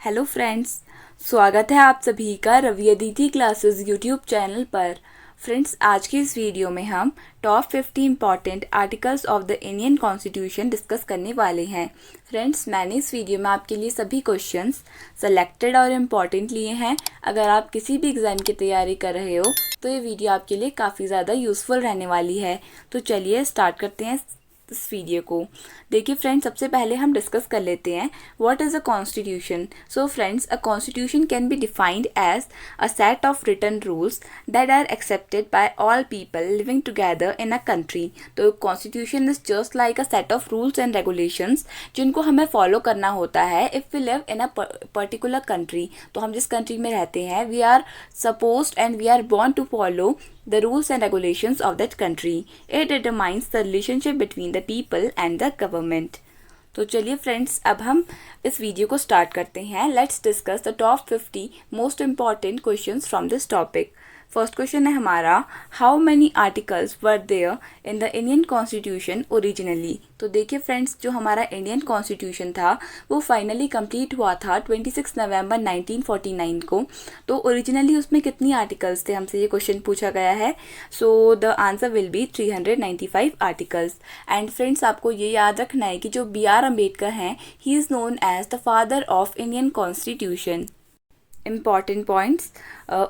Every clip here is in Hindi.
हेलो फ्रेंड्स, स्वागत है आप सभी का Ravi Aditi classes YouTube channel पर। फ्रेंड्स, आज की इस वीडियो में हम top 50 important articles of the Indian constitution discuss करने वाले हैं। फ्रेंड्स, मैंने इस वीडियो में आपके लिए सभी क्वेश्चंस सेलेक्टेड और इम्पॉर्टेंट लिए हैं। अगर आप किसी भी एग्ज़ाम की तैयारी कर रहे हो तो ये वीडियो आपके लिए काफ़ी ज़्यादा यूज़फुल रहने वाली है। तो चलिए स्टार्ट करते हैं इस वीडियो को। देखिए फ्रेंड्स, सबसे पहले हम डिस्कस कर लेते हैं what is a constitution. So friends, a constitution can be defined as a set of written rules that are accepted by all people living together in a country. तो constitution is just like a set of rules and regulations जिनको हमें फॉलो करना होता है if we live in a particular country. तो हम जिस कंट्री में रहते हैं, we are supposed and we are born to follow the rules and regulations of that country. It determines the relationship between the people and the government. तो चलिए फ्रेंड्स, अब हम इस वीडियो को स्टार्ट करते हैं। Let's discuss the top 50 most important questions from this topic. First question है हमारा, how many articles were there in the Indian constitution originally. तो देखिए फ्रेंड्स, जो हमारा इंडियन कॉन्स्टिट्यूशन था वो फाइनली कंप्लीट हुआ था 26 नवंबर 1949 को। तो ओरिजिनली उसमें कितनी आर्टिकल्स थे, हमसे ये क्वेश्चन पूछा गया है। सो the answer will B 395 articles. And friends, आपको ये याद रखना है कि जो B.R. अम्बेडकर हैं, he is known as the father of Indian constitution. Important points.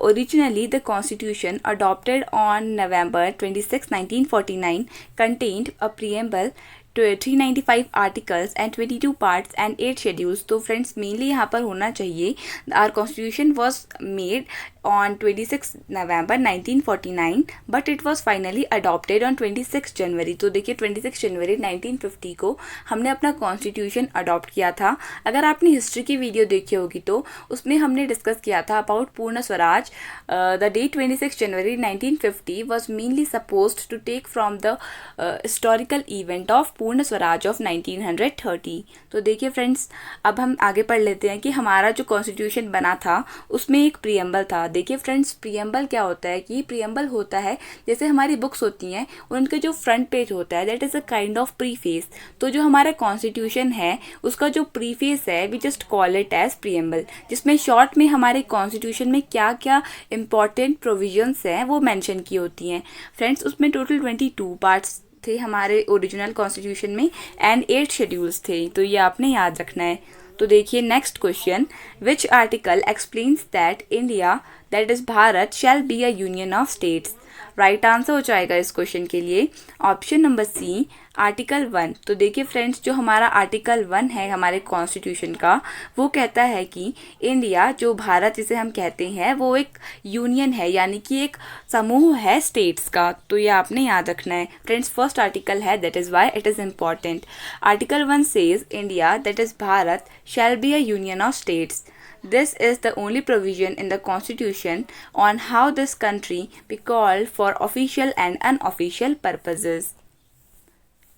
Originally, the Constitution, adopted on November 26, 1949, contained a preamble to 395 articles and 22 parts and 8 schedules. तो फ्रेंड्स, मेनली यहाँ पर होना चाहिए our constitution was made on 26 November 1949 but it was finally adopted on 26 जनवरी। तो देखिए 26 जनवरी 1950 को हमने अपना कॉन्स्टिट्यूशन अडॉप्ट किया था। अगर आपने हिस्ट्री की वीडियो देखी होगी तो उसमें हमने डिस्कस किया था अबाउट पूर्ण Swaraj. The day 26 January 1950 was mainly supposed to take from the historical event of पूर्ण स्वराज ऑफ 1930। तो देखिए फ्रेंड्स, अब हम आगे पढ़ लेते हैं कि हमारा जो कॉन्स्टिट्यूशन बना था उसमें एक प्रियम्बल था। देखिए फ्रेंड्स, प्रियम्बल क्या होता है कि प्रियम्बल होता है जैसे हमारी बुक्स होती हैं, उनके जो फ्रंट पेज होता है that is a kind of preface. तो जो हमारा कॉन्स्टिट्यूशन है उसका जो प्रीफेस है we just call it as preamble, जिसमें शॉर्ट में हमारे कॉन्स्टिट्यूशन में क्या क्या इंपॉर्टेंट प्रोविजंस हैं वो मेंशन की होती हैं। फ्रेंड्स, उसमें टोटल 22 पार्ट्स थे हमारे ओरिजिनल कॉन्स्टिट्यूशन में एंड 8 शेड्यूल्स थे। तो ये आपने याद रखना है। तो देखिए next question, which article explains that India that is Bharat shell be a union of states. Right answer हो जाएगा इस क्वेश्चन के लिए ऑप्शन नंबर सी, आर्टिकल 1। तो देखिए फ्रेंड्स, जो हमारा आर्टिकल 1 है हमारे कॉन्स्टिट्यूशन का, वो कहता है कि इंडिया, जो भारत जिसे हम कहते हैं, वो एक यूनियन है, यानी कि एक समूह है स्टेट्स का। तो ये आपने याद रखना है। फ्रेंड्स, फर्स्ट आर्टिकल है, that is why it is important. Article 1 says India that is Bharat shall be a union of states. This is the only provision in the constitution on how this country be called for official and unofficial purposes.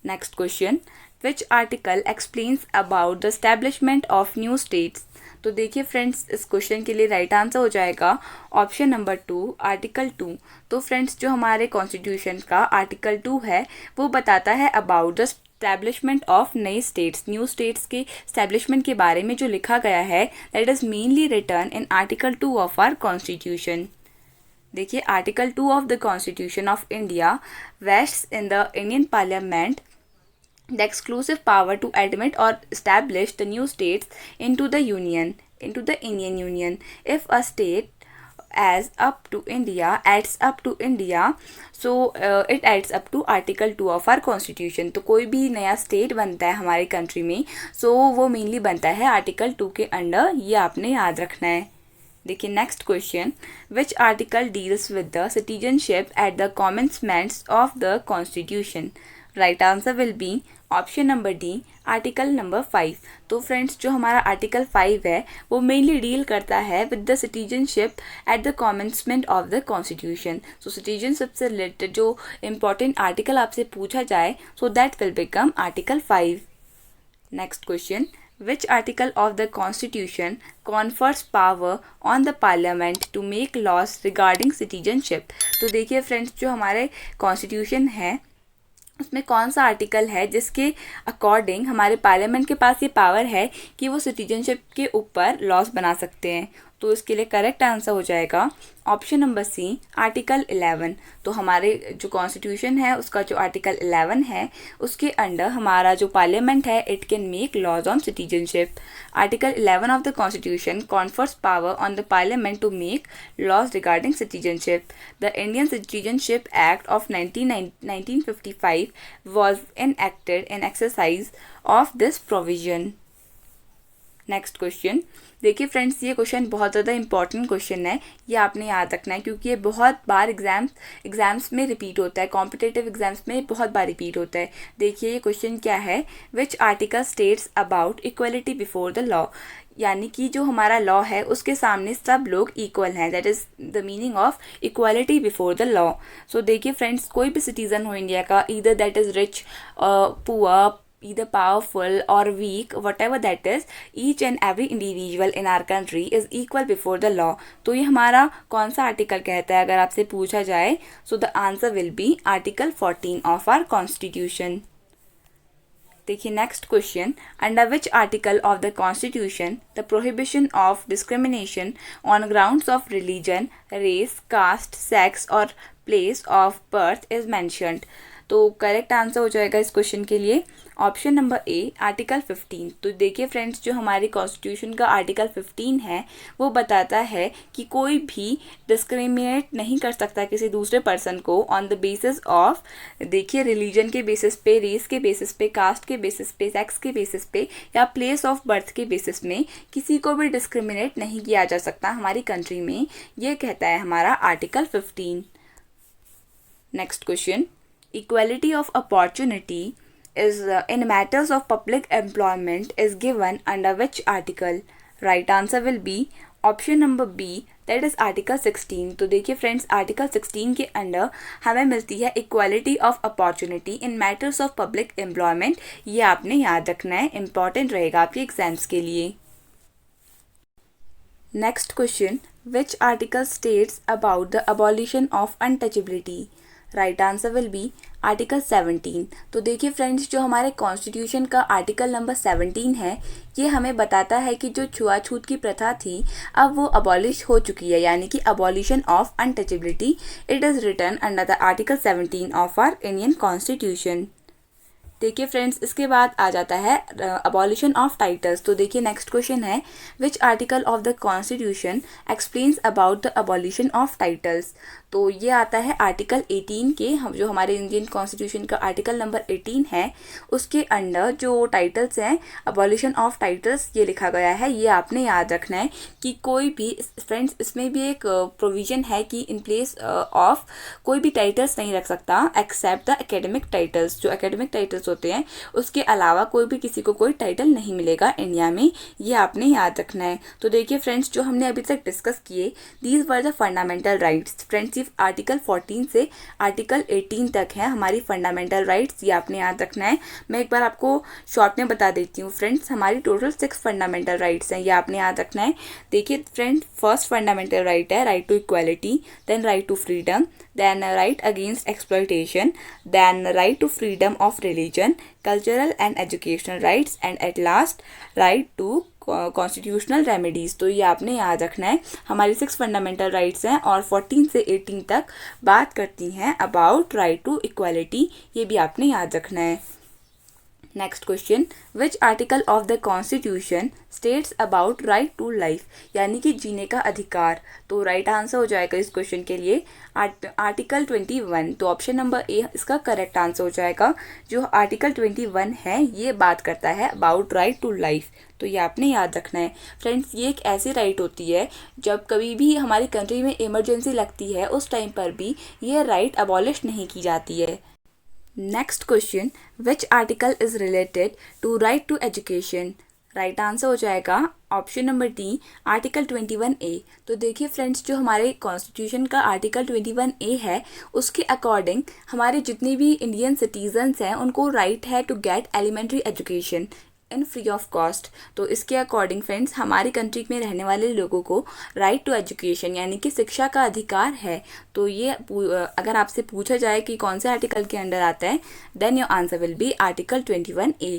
Next question, which article explains about the establishment of new states? तो देखिए फ्रेंड्स, इस क्वेश्चन के लिए राइट आंसर हो जाएगा ऑप्शन नंबर 2, आर्टिकल 2। तो फ्रेंड्स, जो हमारे कॉन्स्टिट्यूशन का आर्टिकल 2 है वो बताता है अबाउट द स्टैब्लिशमेंट ऑफ नई स्टेट्स, न्यू स्टेट्स के स्टैब्लिशमेंट के बारे में जो लिखा गया है that is mainly return in article 2 of our constitution. देखिए, article 2 of the constitution of India vests in the Indian parliament the exclusive power to admit or establish the new states into the Indian Union. If a state adds up to India, so it adds up to Article 2 of our Constitution. तो कोई भी नया स्टेट बनता है हमारी कंट्री में, सो वो मेनली बनता है आर्टिकल 2 के अंडर। ये आपने याद रखना है। देखिए next question, which article deals with the citizenship at the commencements of the constitution. Right answer will be option number D, article number 5। तो फ्रेंड्स, जो हमारा आर्टिकल 5 है वो मेनली डील करता है with the citizenship at the कॉमेंसमेंट of the constitution. So citizenship से रिलेटेड जो इम्पॉर्टेंट आर्टिकल आपसे पूछा जाए, so that will become article 5। Next question, which article of the constitution confers power on the parliament to make laws regarding citizenship। तो देखिए फ्रेंड्स, जो हमारे कॉन्स्टिट्यूशन है उसमें कौन सा आर्टिकल है जिसके अकॉर्डिंग हमारे पार्लियामेंट के पास ये पावर है कि वो सिटीजनशिप के ऊपर लॉज बना सकते हैं। तो इसके लिए करेक्ट आंसर हो जाएगा ऑप्शन नंबर सी, आर्टिकल 11। तो हमारे जो कॉन्स्टिट्यूशन है उसका जो आर्टिकल 11 है उसके अंडर हमारा जो पार्लियामेंट है it can make laws on citizenship. Article 11 of the constitution confers power on the parliament to make laws regarding citizenship. The Indian citizenship act of 1955 was enacted in exercise of this provision। Next question देखिए फ्रेंड्स, ये क्वेश्चन बहुत ज़्यादा इंपॉर्टेंट क्वेश्चन है, ये आपने याद रखना है क्योंकि ये बहुत बार एग्जाम्स में रिपीट होता है, कॉम्पिटिटिव एग्जाम्स में बहुत बार रिपीट होता है। देखिए ये क्वेश्चन क्या है, which article states about equality before the law. यानी कि जो हमारा लॉ है उसके सामने सब लोग इक्वल हैं, that is the meaning of equality before the law. So देखिए फ्रेंड्स, कोई भी सिटीज़न हो इंडिया का, either that is rich, poor, either powerful or weak, whatever that is, each and every individual in our country is equal before the law। तो ये हमारा कौन सा आर्टिकल कहता है अगर आपसे पूछा जाए, so the answer will be article 14 of our constitution. देखिए next question, under which article of the constitution the prohibition of discrimination on grounds of religion, race, caste, sex और place of birth is mentioned. तो करेक्ट आंसर हो जाएगा इस क्वेश्चन के लिए ऑप्शन नंबर ए, आर्टिकल 15। तो देखिए फ्रेंड्स, जो हमारी कॉन्स्टिट्यूशन का आर्टिकल 15 है वो बताता है कि कोई भी डिस्क्रिमिनेट नहीं कर सकता किसी दूसरे पर्सन को ऑन द बेसिस ऑफ, देखिए, रिलीजन के बेसिस पे, रेस के बेसिस पे, कास्ट के बेसिस पे, सेक्स के बेसिस पे या प्लेस ऑफ बर्थ के बेसिस में किसी को भी डिस्क्रिमिनेट नहीं किया जा सकता हमारी कंट्री में, ये कहता है हमारा article 15। Next question, equality of opportunity is in matters of public employment is given under which article? Right answer will be option number B, that is article 16। तो देखिए फ्रेंड्स, आर्टिकल 16 के अंडर हमें मिलती है equality of opportunity in matters of public employment. ये आपने याद रखना है, इंपॉर्टेंट रहेगा आपके एग्जाम्स के लिए। Next question, which article states about the abolition of untouchability? Right answer will be article 17। तो देखिए फ्रेंड्स, जो हमारे कॉन्स्टिट्यूशन का आर्टिकल नंबर 17 है ये हमें बताता है कि जो छुआछूत की प्रथा थी अब वो अबॉलिश हो चुकी है, यानी कि abolition of untouchability. It is written under the article 17 of our Indian constitution. देखिए फ्रेंड्स, इसके बाद आ जाता है अबॉलिशन ऑफ टाइटल्स। तो देखिए नेक्स्ट क्वेश्चन है, विच article of the constitution explains about the abolition of titles? तो ये आता है आर्टिकल 18 के, हम जो हमारे इंडियन कॉन्स्टिट्यूशन का आर्टिकल नंबर 18 है उसके अंडर जो टाइटल्स हैं, अबॉलिशन ऑफ टाइटल्स ये लिखा गया है। ये आपने याद रखना है कि कोई भी फ्रेंड्स, इसमें भी एक प्रोविज़न है कि इन प्लेस ऑफ कोई भी टाइटल्स नहीं रख सकता एक्सेप्ट द एकेडमिक टाइटल्स। जो एकेडमिक टाइटल्स होते हैं उसके अलावा कोई भी किसी को कोई टाइटल नहीं मिलेगा इंडिया में, ये आपने याद रखना है। तो देखिए फ्रेंड्स, जो हमने अभी तक डिस्कस किए, these were the fundamental rights. Friends, सिर्फ आर्टिकल 14 से आर्टिकल 18 तक है हमारी फंडामेंटल राइट्स, ये आपने याद रखना है। मैं एक बार आपको शॉर्ट में बता देती हूँ फ्रेंड्स, हमारी टोटल 6 फंडामेंटल राइट्स हैं, ये आपने याद रखना है। देखिए फ्रेंड्स, फर्स्ट फंडामेंटल राइट है right to equality, then right to freedom, then right against exploitation, then right to freedom of religion, cultural and educational rights, and at last right to constitutional remedies. तो ये आपने याद रखना है, हमारी 6 फंडामेंटल राइट्स हैं और 14 से 18 तक बात करती हैं अबाउट राइट टू इक्वालिटी, ये भी आपने याद रखना है। Next question, which article of the constitution states about right to life, यानी कि जीने का अधिकार? तो राइट आंसर हो जाएगा इस क्वेश्चन के लिए आर्टिकल 21। तो ऑप्शन नंबर ए इसका करेक्ट आंसर हो जाएगा। जो आर्टिकल 21 है ये बात करता है अबाउट राइट टू लाइफ, तो ये आपने याद रखना है। फ्रेंड्स, ये एक ऐसी राइट होती है जब कभी भी हमारी कंट्री में इमरजेंसी लगती है उस टाइम पर भी ये राइट अबॉलिश नहीं की जाती है। Next question, which article is related to right to education? Right answer हो जाएगा option number D, article 21A। तो देखिए फ्रेंड्स, जो हमारे कॉन्स्टिट्यूशन का आर्टिकल 21A है उसके अकॉर्डिंग हमारे जितने भी इंडियन सिटीजन्स हैं उनको राइट है to get elementary education. In free of cost. तो इसके अकॉर्डिंग फ्रेंड्स हमारी कंट्री में रहने वाले लोगों को राइट टू एजुकेशन यानी कि शिक्षा का अधिकार है। तो ये अगर आपसे पूछा जाए कि कौन से आर्टिकल के अंडर आता है, then your answer will be article 21A।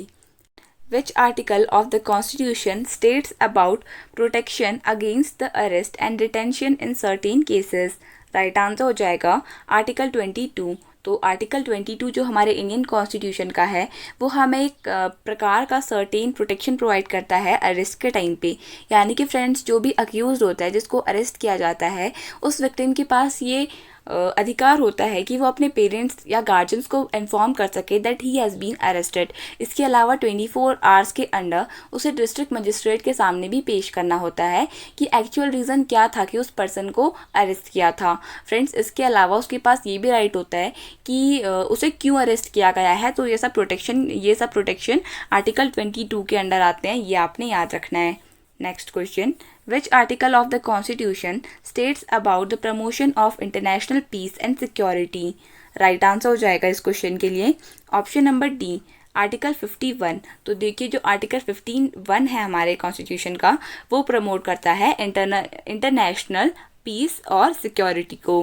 Which article of the Constitution states about protection against the arrest and detention in certain cases? Right answer हो जाएगा आर्टिकल 22। तो आर्टिकल 22 जो हमारे इंडियन कॉन्स्टिट्यूशन का है वो हमें एक प्रकार का सर्टेन प्रोटेक्शन प्रोवाइड करता है अरेस्ट के टाइम पे। यानी कि फ्रेंड्स जो भी अक्यूज होता है, जिसको अरेस्ट किया जाता है, उस विक्टिम के पास ये अधिकार होता है कि वो अपने पेरेंट्स या गार्जियंस को इन्फॉर्म कर सके that he has been arrested. इसके अलावा 24 आवर्स के अंडर उसे डिस्ट्रिक्ट मजिस्ट्रेट के सामने भी पेश करना होता है कि एक्चुअल रीज़न क्या था कि उस पर्सन को अरेस्ट किया था। फ्रेंड्स इसके अलावा उसके पास ये भी राइट होता है कि उसे क्यों अरेस्ट किया गया है। तो ये सब प्रोटेक्शन आर्टिकल 22 के अंडर आते हैं, ये आपने याद रखना है। Next question, which article of the Constitution states about the promotion of international peace and security? Right answer हो जाएगा इस क्वेश्चन के लिए ऑप्शन नंबर डी, आर्टिकल 51। तो देखिए जो आर्टिकल 51 है हमारे कॉन्स्टिट्यूशन का, वो प्रमोट करता है इंटरनेशनल पीस और सिक्योरिटी को।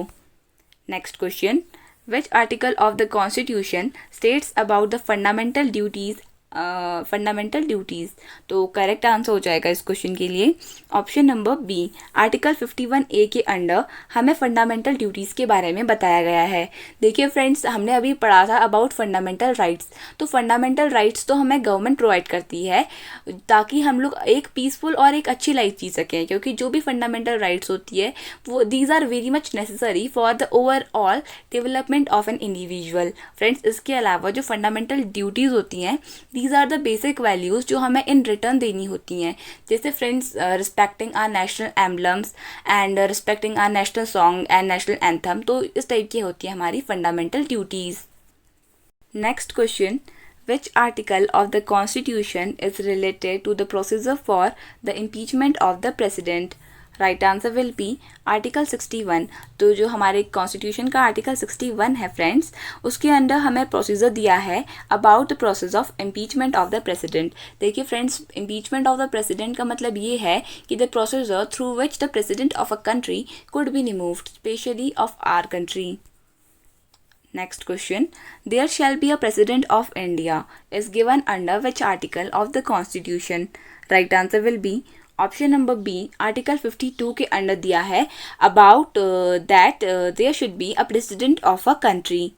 Next question, which article of the Constitution states about the fundamental duties? तो करेक्ट आंसर हो जाएगा इस क्वेश्चन के लिए option number B, article 51A के अंडर हमें फंडामेंटल ड्यूटीज़ के बारे में बताया गया है। देखिए फ्रेंड्स हमने अभी पढ़ा था अबाउट फंडामेंटल राइट्स। तो फंडामेंटल राइट्स तो हमें गवर्नमेंट प्रोवाइड करती है ताकि हम लोग एक पीसफुल और एक अच्छी लाइफ जी सकें, क्योंकि जो भी फंडामेंटल राइट्स होती है वो these are very much necessary for the overall development of an individual. Friends इसके अलावा जो फंडामेंटल ड्यूटीज़ होती हैं these are the basic values जो हमें इन रिटर्न देनी होती हैं। जैसे friends respecting our national emblems and respecting our national song and national anthem. तो इस टाइप की होती है हमारी fundamental duties. Next question, which article of the Constitution is related to the procedure for the impeachment of the President? Right answer will be article 61। तो जो हमारे कॉन्स्टिट्यूशन का आर्टिकल 61 है फ्रेंड्स, उसके अंदर हमें प्रोसीजर दिया है about the process of impeachment of the president. देखिए friends impeachment of the president का मतलब ये है कि the procedure through which the president of a country could be removed, specially of our country. Next question, there shall be a president of India is given under which article of the Constitution? Right answer will be option number B, article 52 के अंडर दिया है about that there should be a president of a country.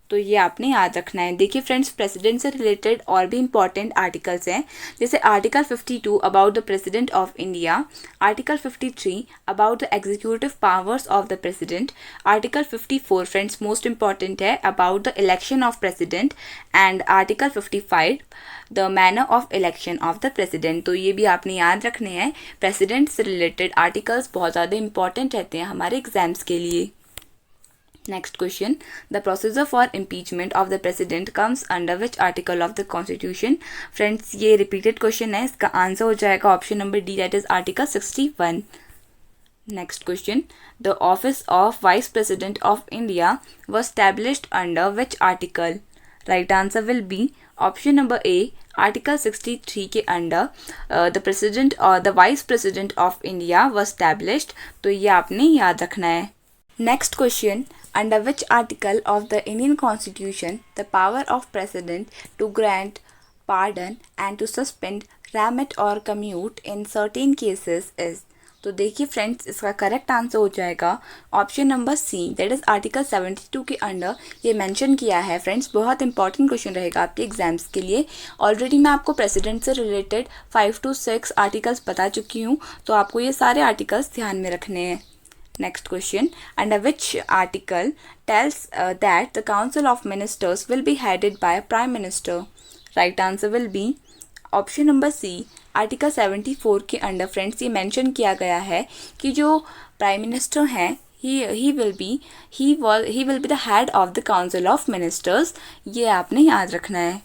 तो ये आपने याद रखना है। देखिए फ्रेंड्स प्रेसिडेंट से रिलेटेड और भी इंपॉर्टेंट आर्टिकल्स हैं, जैसे article 52 about the president of India, article 53 about the executive powers of the president, article 54 friends most important है about the election of president, and article 55 the manner of election of the president. तो ये भी आपने याद रखने हैं। प्रेसिडेंट से रिलेटेड आर्टिकल्स बहुत ज़्यादा इंपॉर्टेंट रहते हैं हमारे एग्जाम्स के लिए। Next question, the procedure for impeachment of the president comes under which article of the constitution? Friends ये repeated question है, इसका आंसर हो जाएगा option number D, that is article 61. Next question, the office of vice president of India was established under which article? Right answer will be option number A, article 63 के अंडर द प्रेसिडेंट और the vice president of India was established। तो ये आपने याद रखना है। Next question, under which article of the Indian Constitution the power of President to grant pardon and to suspend, remit or commute in certain cases is? तो देखिए फ्रेंड्स इसका करेक्ट आंसर हो जाएगा option number C, that is article 72 के अंडर ये मेंशन किया है। फ्रेंड्स बहुत इंपॉर्टेंट क्वेश्चन रहेगा आपके एग्जाम्स के लिए। ऑलरेडी मैं आपको प्रेसिडेंट से रिलेटेड 5 to 6 आर्टिकल्स बता चुकी हूँ, तो आपको ये सारे आर्टिकल्स ध्यान में रखने हैं। Next question, under which article tells that the Council of Ministers will be headed by a Prime Minister? Right answer will be option number C, article 74 के अंडर फ्रेंड्स ये मेंशन किया गया है कि जो प्राइम मिनिस्टर हैं he will be the head of the Council of Ministers। ये आपने याद रखना है।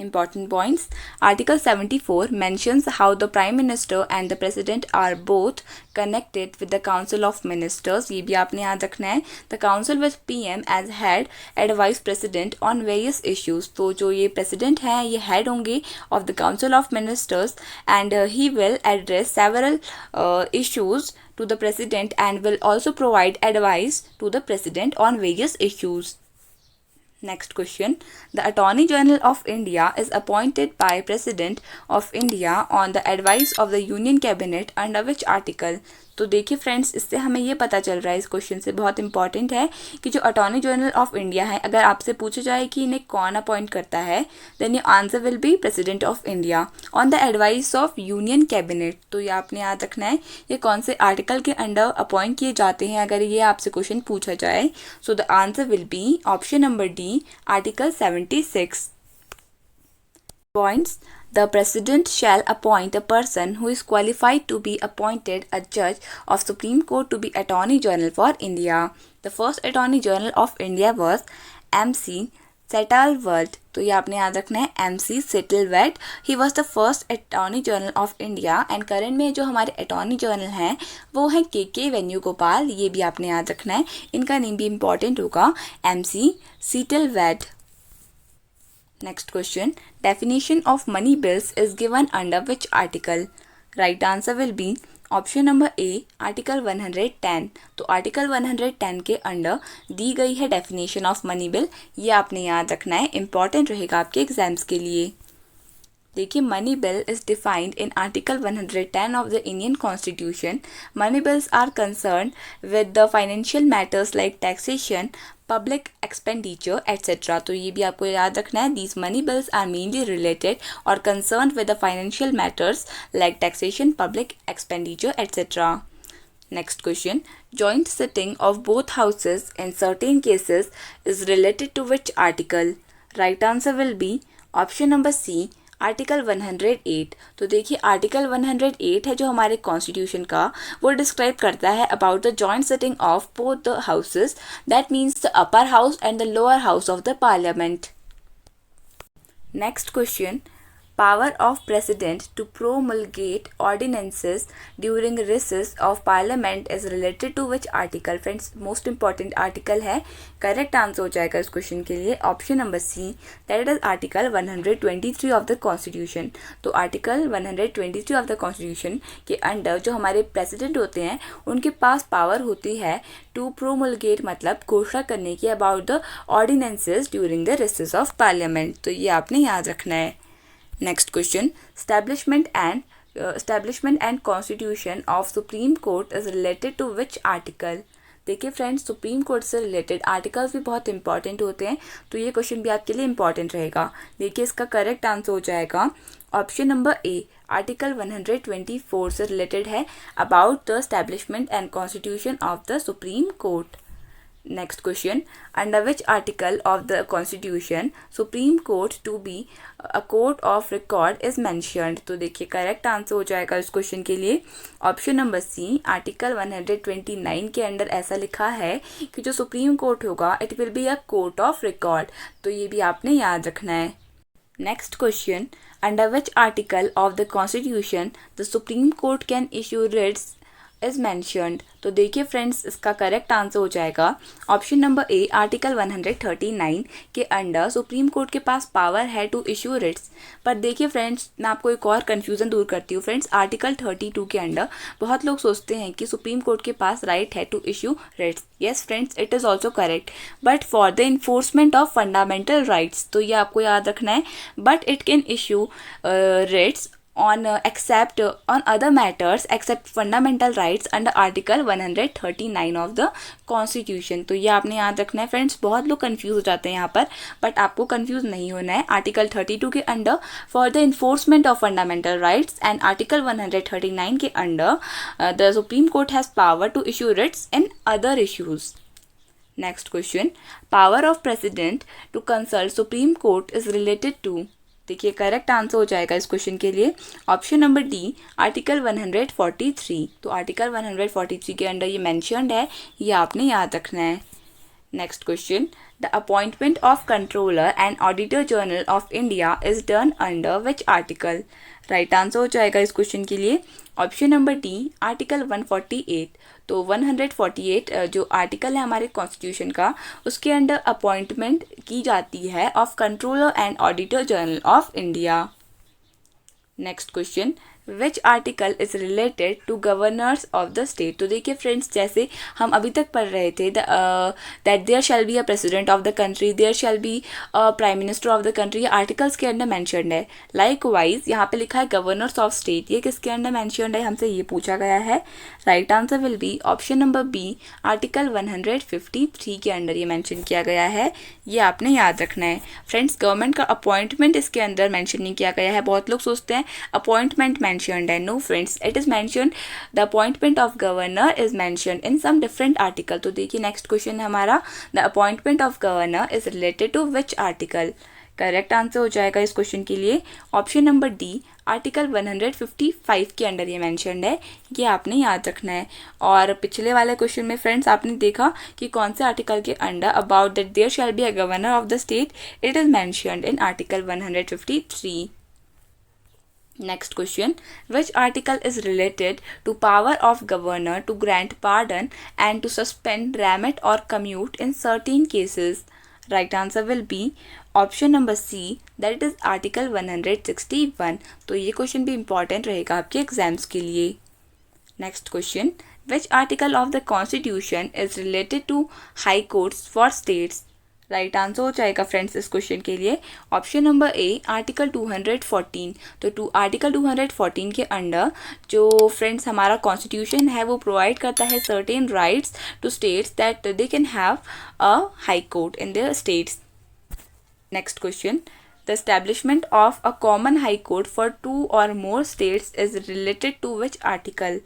Important points. Article 74 mentions how the Prime Minister and the President are both connected with the Council of Ministers. ये भी आपने याद रखना है. The Council with PM as head advise President on various issues. तो जो ये President हैं ये head होंगे of the Council of Ministers and he will address several issues to the President and will also provide advice to the President on various issues. Next question. The Attorney General of India is appointed by President of India on the advice of the Union Cabinet under which article? तो देखिए फ्रेंड्स, इससे हमें ये पता चल रहा है, इस क्वेश्चन से बहुत इंपॉर्टेंट है कि जो अटॉर्नी जनरल ऑफ इंडिया है, अगर आपसे पूछा जाए कि इन्हें कौन अपॉइंट करता है, then your answer will be president of India on the advice of union cabinet. तो ये आपने याद रखना है, ये कौन से आर्टिकल के अंडर अपॉइंट किए जाते हैं अगर ये आपसे क्वेश्चन पूछा जाए. So the answer will be option number D, article 76. Points. The President shall appoint a person who is qualified to be appointed a judge of Supreme Court to be Attorney General for India. The first Attorney General of India was M.C. Setalvad. तो ये आपने याद रखना है, M.C. Setalvad. He was the first Attorney General of India and current में जो हमारे Attorney General हैं वो हैं के वेणुगोपाल. ये भी आपने याद रखना है, इनका नेम भी इम्पॉर्टेंट होगा, M.C. Setalvad. Next question. Definition of money bills is given under which article? Right answer will be option number A, article 110. तो article 110 के अंडर दी गई है definition of money bill. ये आपने याद रखना है, important रहेगा आपके एग्जाम्स के लिए. देखिए, money bill is defined in article 110 of the Indian constitution. Money bills are concern with the financial matters like taxation, public expenditure etcetera. तो ये भी आपको याद रखना है, these money bills are mainly related और concern with the financial matters like taxation, public expenditure etcetera. Next question. Joint sitting of both houses in certain cases is related to which article? Right answer will be option number C, article 108. तो देखिए, आर्टिकल 108 है जो हमारे कॉन्स्टिट्यूशन का, वो डिस्क्राइब करता है about the joint sitting of both the houses, that means the upper house and the lower house of the parliament. Next question. Power of President to promulgate ordinances during recess of Parliament is related to which article? Friends, most important article है. करेक्ट आंसर हो जाएगा इस क्वेश्चन के लिए option number C, that is article 123 of the constitution. तो आर्टिकल 123 ऑफ द कॉन्स्टिट्यूशन के अंडर जो हमारे प्रेसिडेंट होते हैं उनके पास पावर होती है टू प्रोमुलगेट, मतलब घोषणा करने की about the ordinances during the recess of parliament. तो ये आपने याद रखना है. Next question. Establishment and Constitution of Supreme Court is related to which article? देखिए फ्रेंड्स, सुप्रीम कोर्ट से रिलेटेड आर्टिकल्स भी बहुत इंपॉर्टेंट होते हैं, तो ये क्वेश्चन भी आपके लिए इंपॉर्टेंट रहेगा. देखिए, इसका करेक्ट आंसर हो जाएगा ऑप्शन नंबर ए, आर्टिकल 124 से रिलेटेड है about the establishment and constitution of the supreme court. Next question. Under which article of the Constitution Supreme Court to be a court of record is mentioned? तो देखिए, करेक्ट आंसर हो जाएगा इस क्वेश्चन के लिए ऑप्शन नंबर सी, आर्टिकल 129 के अंडर ऐसा लिखा है कि जो सुप्रीम कोर्ट होगा it will be a court of record. तो ये भी आपने याद रखना है. Next question. Under which article of the constitution the supreme court can issue Ritz is mentioned? तो देखिए फ्रेंड्स, इसका करेक्ट आंसर हो जाएगा ऑप्शन नंबर ए, आर्टिकल 139 के अंडर सुप्रीम कोर्ट के पास पावर है टू इशू रिट्स. पर देखिए फ्रेंड्स, मैं आपको एक और कन्फ्यूज़न दूर करती हूँ. फ्रेंड्स, आर्टिकल 32 के अंडर बहुत लोग सोचते हैं कि सुप्रीम कोर्ट के पास राइट है to issue writs. Yes friends, it is also correct, but for the enforcement of fundamental rights. तो ये आपको याद रखना है, but it can issue writs on except on other matters except fundamental rights under article 139 of the constitution. तो ये आपने याद रखना है फ्रेंड्स. बहुत लोग कंफ्यूज हो जाते हैं यहाँ पर, बट आपको कंफ्यूज नहीं होना है. आर्टिकल 32 के under for the enforcement of fundamental rights and article 139 के under the supreme court has power to issue writs in other issues. Next question. Power of president to consult supreme court is related to? देखिए, करेक्ट आंसर हो जाएगा इस क्वेश्चन के लिए ऑप्शन नंबर डी, आर्टिकल 143. तो आर्टिकल 143 के अंडर ये मेंशन्ड है, ये आपने याद रखना है. Next question. The appointment of controller and auditor general of India is done under which article? Right answer हो जाएगा इस क्वेश्चन के लिए ऑप्शन नंबर डी, आर्टिकल 148। तो 148 जो आर्टिकल है हमारे कॉन्स्टिट्यूशन का, उसके अंडर अपॉइंटमेंट की जाती है of controller and auditor general of India. Next question, which article is related to governors of the state? तो देखिए फ्रेंड्स, जैसे हम अभी तक पढ़ रहे थे that there shall be a president of the country, there shall be a prime minister of the country, ये आर्टिकल्स के अंडर मैंशनड है। लाइक वाइज यहाँ पे लिखा है गवर्नर्स ऑफ स्टेट, ये किसके अंडर मैंशनड है, हमसे ये पूछा गया है। Right answer will be option number B, article 153 के अंडर ये मैंशन किया गया है। ये आपने याद रखना है फ्रेंड्स। गवर्नमेंट का अपॉइंटमेंट इसके अंदर मैंशन नहीं किया गया है। बहुत लोग सोचते हैं appointment mentioned and no friends, it is mentioned the appointment of governor is mentioned in some different article। तो देखिए नेक्स्ट क्वेश्चन है हमारा, the appointment of governor is related to which article? Correct answer हो जाएगा इस क्वेश्चन के लिए ऑप्शन नंबर डी, आर्टिकल 155 के अंडर ये मैंशनड है। ये आपने याद रखना है। और पिछले वाले क्वेश्चन में फ्रेंड्स आपने देखा कि कौन से आर्टिकल के under about that there shall be a governor of the state, it is mentioned in article 153। Next question, which article is related to power of governor to grant pardon and to suspend, remit or commute in certain cases? Right answer will be option number C, that is article 161। तो ये क्वेश्चन भी important रहेगा आपके एग्जाम्स के लिए। Next question, which article of the constitution is related to high courts for states? Right answer हो जाएगा फ्रेंड्स इस क्वेश्चन के लिए ऑप्शन नंबर ए, आर्टिकल 214। तो आर्टिकल 214 के अंडर जो फ्रेंड्स हमारा कॉन्स्टिट्यूशन है वो प्रोवाइड करता है certain rights to states that they can have a high court in their states. Next question, the establishment of a common high court for 2 or more states is related to which article?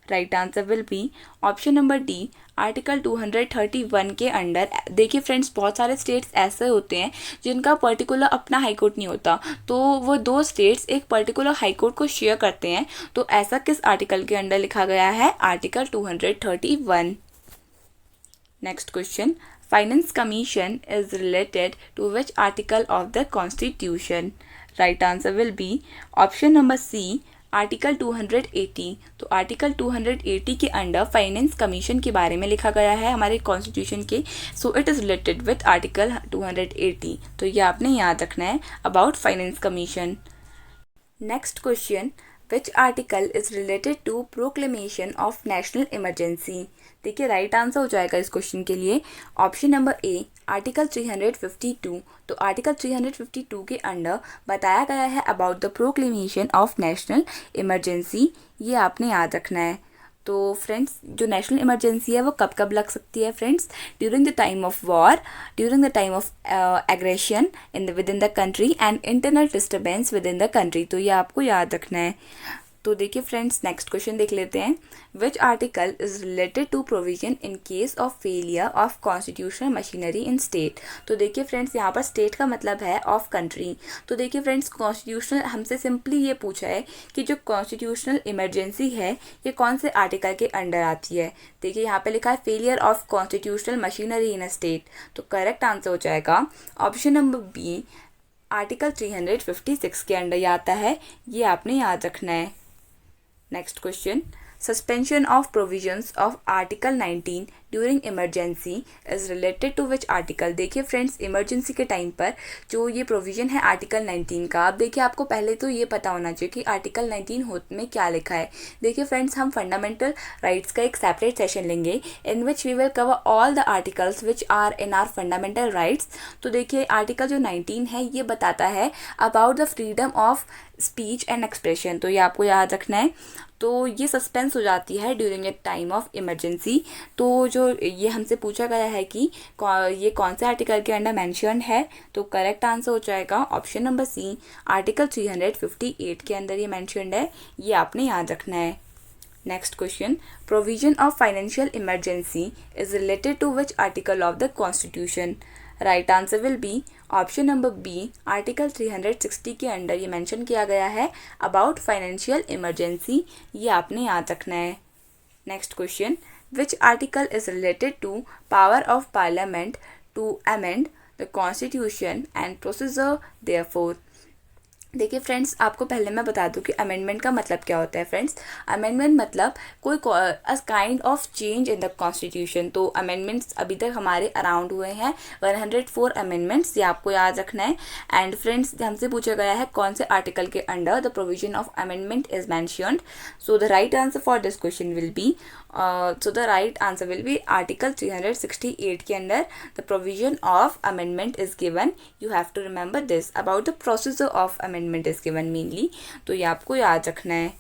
Right answer will be option number D, article 231 के अंडर। देखिए फ्रेंड्स, बहुत सारे स्टेट्स ऐसे होते हैं जिनका पर्टिकुलर अपना हाई कोर्ट नहीं होता, तो वो 2 स्टेट्स एक पर्टिकुलर हाई कोर्ट को शेयर करते हैं। तो ऐसा किस आर्टिकल के अंडर लिखा गया है? Article 231। Next question, finance commission is related to which article of the constitution? Right answer will be option number C, article 280। तो आर्टिकल 280 के अंडर फाइनेंस कमीशन के बारे में लिखा गया है हमारे कॉन्स्टिट्यूशन के। So it is related with article 280। तो ये आपने याद रखना है about finance commission. Next question, which article is related to proclamation of national emergency? देखिए राइट आंसर हो जाएगा इस क्वेश्चन के लिए ऑप्शन नंबर ए, आर्टिकल 352। तो आर्टिकल 352 के अंडर बताया गया है about the proclamation of national emergency. ये आपने याद रखना है। तो फ्रेंड्स, जो नेशनल इमरजेंसी है वो कब कब लग सकती है friends? During the time of war, during the time of aggression with in the country and internal disturbance with in the country. तो ये आपको याद रखना है। तो देखिए फ्रेंड्स, नेक्स्ट क्वेश्चन देख लेते हैं, which article is related to provision in case of failure of constitutional machinery in state? तो देखिए फ्रेंड्स, यहाँ पर स्टेट का मतलब है ऑफ कंट्री। तो देखिए फ्रेंड्स, कॉन्स्टिट्यूशनल हमसे सिंपली ये पूछा है कि जो कॉन्स्टिट्यूशनल इमरजेंसी है ये कौन से आर्टिकल के अंडर आती है। देखिए यहाँ पे लिखा है failure of constitutional machinery in a state. तो करेक्ट आंसर हो जाएगा ऑप्शन नंबर बी, आर्टिकल 356 के अंडर ये आता है। ये आपने याद रखना है। Next question, suspension of provisions of article 19 during emergency is related to which article? देखिए फ्रेंड्स, इमरजेंसी के टाइम पर जो ये प्रोविजन है आर्टिकल 19 का, अब देखिए आपको पहले तो ये पता होना चाहिए कि आर्टिकल 19 में क्या लिखा है। देखिए फ्रेंड्स, हम फंडामेंटल राइट्स का एक सेपरेट सेशन लेंगे in which we will cover all the articles which are in our fundamental rights. तो देखिए आर्टिकल जो 19 है ये बताता है about the freedom of speech and expression. तो ये आपको याद रखना है। तो ये सस्पेंस हो जाती है during a time of emergency. तो जो ये हमसे पूछा गया है कि ये कौन से आर्टिकल के अंडर मेंशन है, तो करेक्ट आंसर हो जाएगा ऑप्शन नंबर सी, आर्टिकल 358 के अंदर ये मेंशन्ड है। ये आपने याद रखना है। Next question, provision of financial emergency is related to which article of the constitution? Right answer will be option number B, article 360 के अंडर ये मेंशन किया गया है अबाउट फाइनेंशियल इमरजेंसी। ये आपने याद रखना है। Next question, which article is related to power of parliament to amend the constitution and procedure therefore. देखिए फ्रेंड्स, आपको पहले मैं बता दूं कि अमेंडमेंट का मतलब क्या होता है। फ्रेंड्स, अमेंडमेंट मतलब कोई kind of change in the constitution. तो अमेंडमेंट्स अभी तक हमारे अराउंड हुए हैं 104 अमेंडमेंट्स, ये आपको याद रखना है। एंड फ्रेंड्स, हमसे पूछा गया है कौन से आर्टिकल के under the provision of amendment is mentioned. So the right answer for this question will be article 368 के अंदर the provision of amendment is given. You have to remember this about the procedure of amendment is given mainly, तो ये आपको याद रखना है।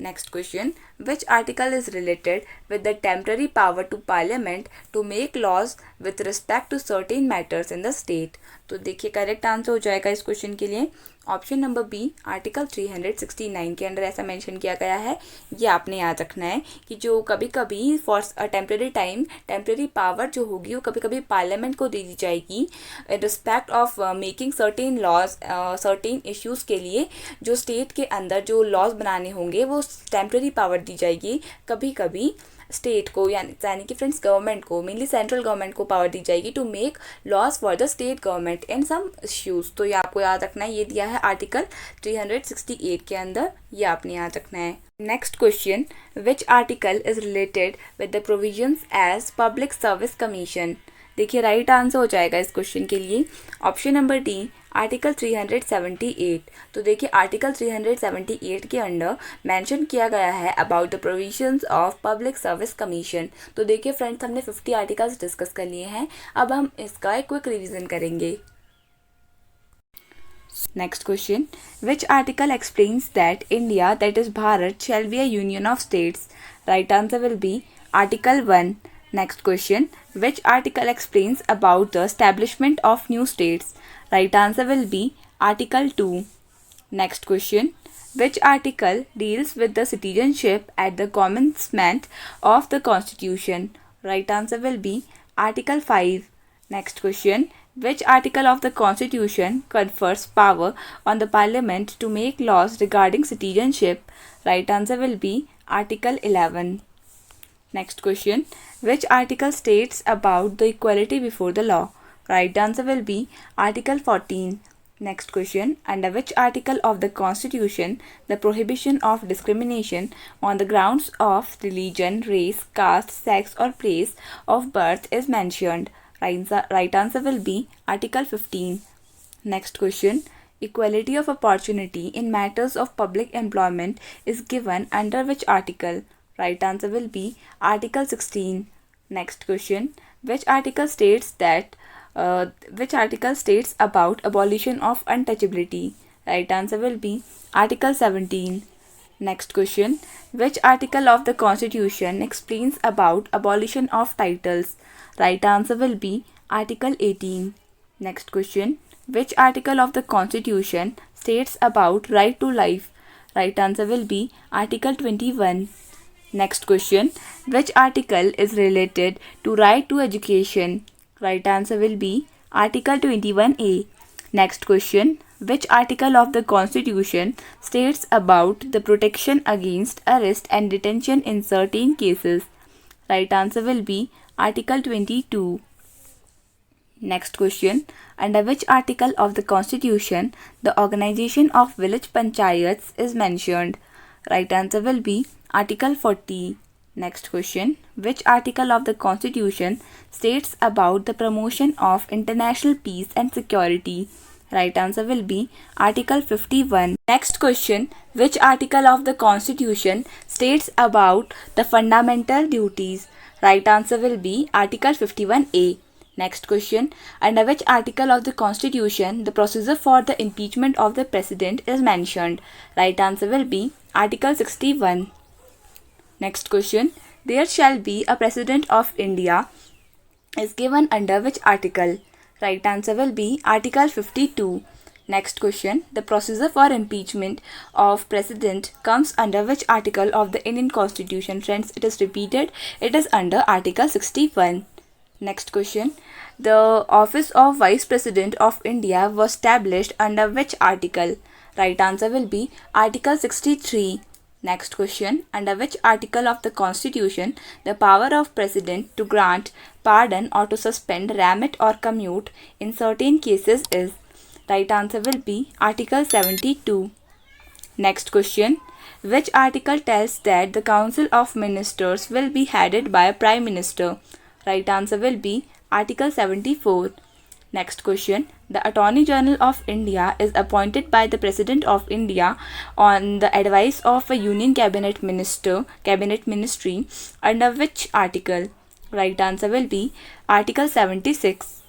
Next question, which article is related with the temporary power to parliament to make laws with respect to certain matters in the state. तो देखिए करेक्ट आंसर हो जाएगा इस क्वेश्चन के लिए ऑप्शन नंबर बी, आर्टिकल 369 के अंदर ऐसा मेंशन किया गया है। ये आपने याद रखना है कि जो कभी कभी for a temporary time temporary power जो होगी वो कभी कभी पार्लियामेंट को दे दी जाएगी in respect of making certain laws, certain issues के लिए जो स्टेट के अंदर जो लॉज बनाने होंगे वो टेम्पररी पावर दी जाएगी कभी कभी स्टेट को, यानी कि फ्रेंड्स गवर्नमेंट को, मेनली सेंट्रल गवर्नमेंट को पावर दी जाएगी to make laws for the state government in some issues. तो ये आपको याद रखना है, ये दिया है आर्टिकल 368 के अंदर, ये आपने याद रखना है। Next question, which article is related with the provisions as public service commission. देखिए राइट आंसर हो जाएगा इस क्वेश्चन के लिए ऑप्शन नंबर डी, आर्टिकल 378। तो देखिए आर्टिकल 378 के अंडर मेंशन किया गया है about the provisions of public service commission. तो देखिए फ्रेंड्स, हमने 50 आर्टिकल्स डिस्कस कर लिए हैं, अब हम इसका एक क्विक रिवीजन करेंगे। Next question, which article explains that India that is Bharat shell be a union of states. Right answer will be article 1. Next question, which article explains about the establishment of new states? Right answer will be Article 2. Next question, which article deals with the citizenship at the commencement of the Constitution? Right answer will be Article 5. Next question, which article of the Constitution confers power on the Parliament to make laws regarding citizenship? Right answer will be Article 11. Next question, which article states about the equality before the law? Right answer will be Article 14. Next question, under which article of the Constitution the prohibition of discrimination on the grounds of religion, race, caste, sex or place of birth is mentioned? Right answer will be Article 15. Next question, equality of opportunity in matters of public employment is given under which article? Right answer will be Article 16. Next question, which article states about abolition of untouchability? Right answer will be Article 17. Next question, which article of the Constitution explains about abolition of titles? Right answer will be Article 18. Next question, which article of the Constitution states about right to life? Right answer will be Article 21. Next question, which article is related to right to education? Right answer will be Article 21A. Next question, which article of the Constitution states about the protection against arrest and detention in certain cases? Right answer will be Article 22. Next question, under which article of the Constitution the organization of village panchayats is mentioned? Right answer will be Article 40. Next question, which article of the Constitution states about the promotion of international peace and security? Right answer will be Article 51. Next question, which article of the Constitution states about the fundamental duties? Right answer will be Article 51A. Next question, under which article of the Constitution the procedure for the impeachment of the President is mentioned? Right answer will be Article 61. Next question, there shall be a President of India is given under which article? Right answer will be Article 52. Next question, the procedure for impeachment of President comes under which article of the Indian Constitution? Friends, it is repeated, it is under Article 61. Next question, the office of Vice President of India was established under which article? Right answer will be Article 63. Next question, under which article of the Constitution the power of President to grant pardon or to suspend, remit or commute in certain cases is? Right answer will be Article 72. Next question. Which article tells that the Council of Ministers will be headed by a Prime Minister? Right answer will be Article 74. Next question. The Attorney General of India is appointed by the President of India on the advice of a Union Cabinet Ministry under which article? Right answer will be Article 76.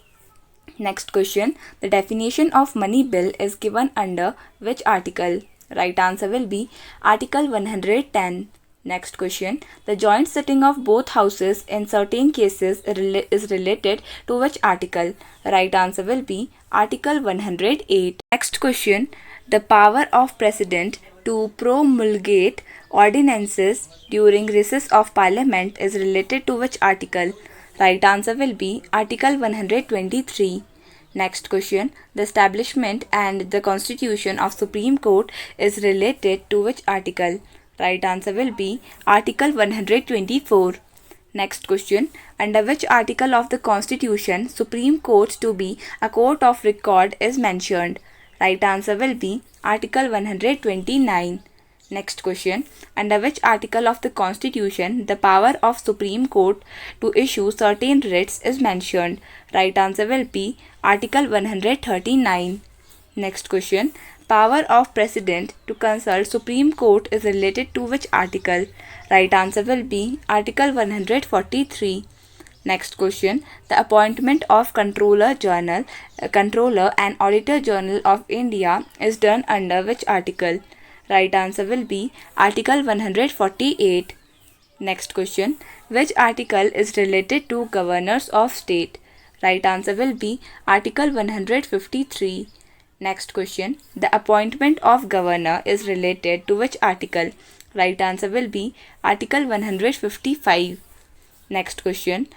Next question. The definition of money bill is given under which article? Right answer will be Article 110. Next question. The joint sitting of both houses in certain cases is related to which article? Right answer will be Article 108. Next question. The power of President to promulgate ordinances during recess of Parliament is related to which article? Right answer will be Article 123. Next question. The establishment and the constitution of Supreme Court is related to which article? Right answer will be Article 124. Next question. Under which article of the Constitution Supreme Court to be a court of record is mentioned? Right answer will be Article 129. Next question. Under which article of the Constitution the power of Supreme Court to issue certain writs is mentioned? Right answer will be Article 139. Next question. Power of President to consult Supreme Court is related to which article? Right answer will be Article 143. Next question. The appointment of Controller and Auditor General of India is done under which article? Right answer will be Article 148. Next question. Which article is related to governors of state? Right answer will be Article 153. Next question. The appointment of governor is related to which article? Right answer will be Article 155. Next question.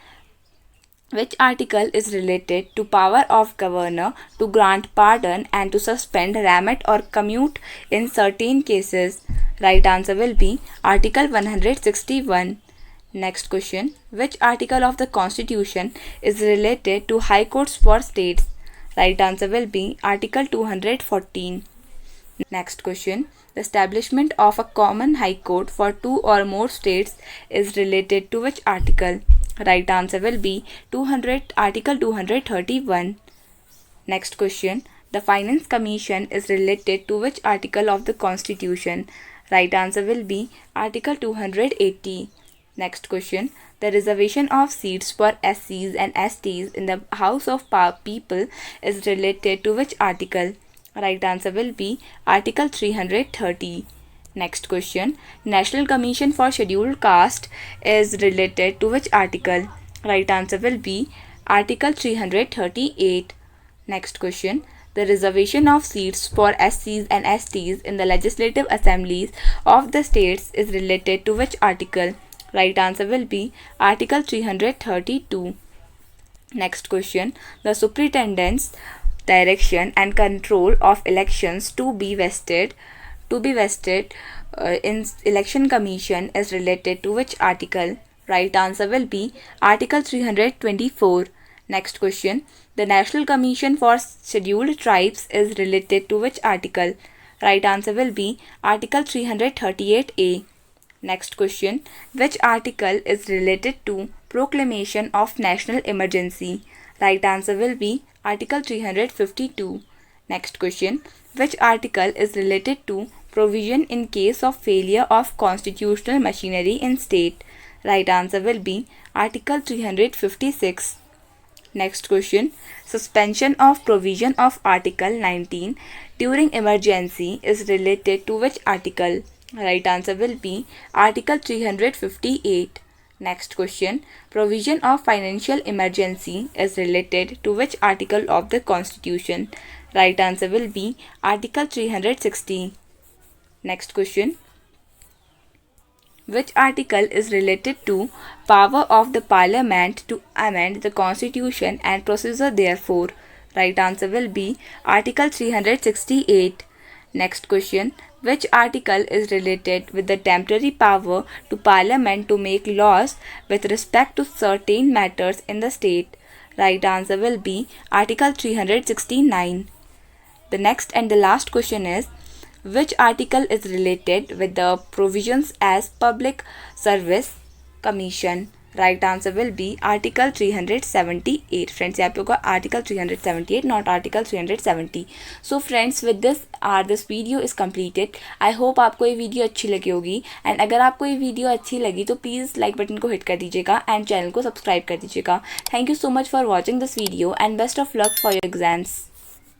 Which article is related to power of governor to grant pardon and to suspend, remit or commute in certain cases? Right answer will be Article 161. Next question. Which article of the Constitution is related to high courts for states? Right answer will be Article 214. Next question. The establishment of a common high court for two or more states is related to which article? Right answer will be Article 231. Next question. The Finance Commission is related to which article of the Constitution? Right answer will be Article 280. Next question. The reservation of seats for SCs and STs in the House of People is related to which article? Right answer will be Article 330. Next question. National Commission for Scheduled Caste is related to which article? Right answer will be Article 338. Next question. The reservation of seats for SCs and STs in the legislative assemblies of the states is related to which article? Right answer will be Article 332. Next question. The superintendent's direction and control of elections to be vested in Election Commission is related to which article? Right answer will be Article 324. Next question. The National Commission for Scheduled Tribes is related to which article? Right answer will be Article 338A. Next question. Which article is related to proclamation of national emergency? Right answer will be Article 352. Next question. Which article is related to provision in case of failure of constitutional machinery in state? Right answer will be Article 356. Next question. Suspension of provision of Article 19 during emergency is related to which article? Right answer will be Article 358. Next question. Provision of financial emergency is related to which article of the Constitution? Right answer will be Article 360. Next question. Which article is related to power of the Parliament to amend the Constitution and procedure therefore? Right answer will be Article 368. Next question. Which article is related with the temporary power to Parliament to make laws with respect to certain matters in the state? Right answer will be Article 369. The next and the last question is, which article is related with the provisions as Public Service Commission? Right answer will be Article 378. Friends, यहाँ पे होगा Article 378, not Article 370. So friends, with this video is completed. I hope आपको ये वीडियो अच्छी लगी होगी, एंड अगर आपको ये वीडियो अच्छी लगी तो प्लीज़ लाइक बटन को हिट कर दीजिएगा एंड चैनल को सब्सक्राइब कर दीजिएगा. Thank you so much for watching this video and best of luck for your exams.